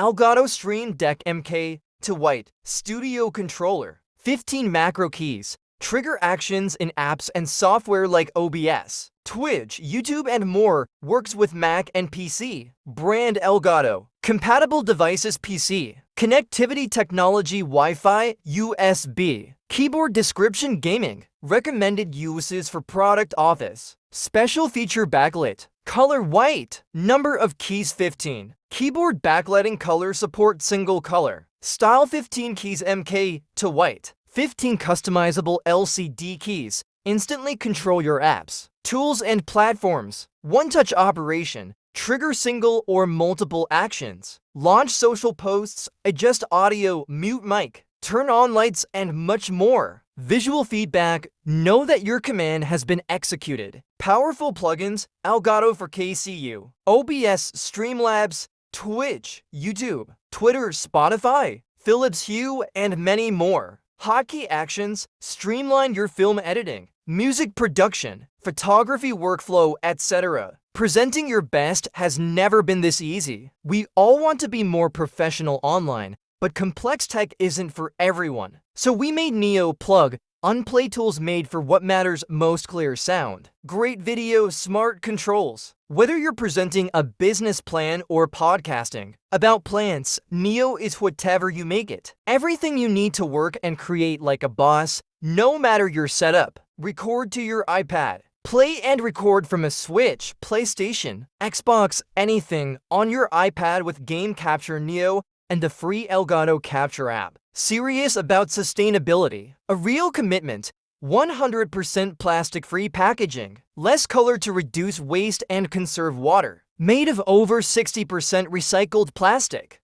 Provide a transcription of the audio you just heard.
Elgato Stream Deck MK.2 Studio Controller, 15 macro keys, trigger actions in apps and software like OBS, Twitch, YouTube, and more. Works with Mac and PC. Brand Elgato. Compatible devices PC. Connectivity technology Wi-Fi, USB. Keyboard description gaming. Recommended uses for product office. Special feature backlit. Color white. Number of keys 15. Keyboard backlighting color support single color. Style 15 keys MK.2. 15 customizable LCD keys. Instantly control your apps. Tools and platforms. One-touch operation. Trigger single or multiple actions. Launch social posts. Adjust audio, mute mic. Turn on lights and much more. Visual feedback. Know that your command has been executed. Powerful plugins. Elgato for KCU. OBS, Streamlabs, Twitch, YouTube, Twitter, Spotify, Philips Hue, and many more. Hotkey actions. Streamline your film editing, music production, photography workflow, etc. Presenting your best has never been this easy. We all want to be more professional online, but complex tech isn't for everyone. So we made Neo Plug, Unplay tools made for what matters most: clear sound, great video, smart controls. Whether you're presenting a business plan or podcasting about plants, Neo is whatever you make it. Everything you need to work and create like a boss, no matter your setup. Record to your iPad. Play and record from a Switch, PlayStation, Xbox, anything on your iPad with Game Capture Neo and the free Elgato Capture app. Serious about sustainability. A real commitment. 100% plastic-free packaging. Less color to reduce waste and conserve water. Made of over 60% recycled plastic.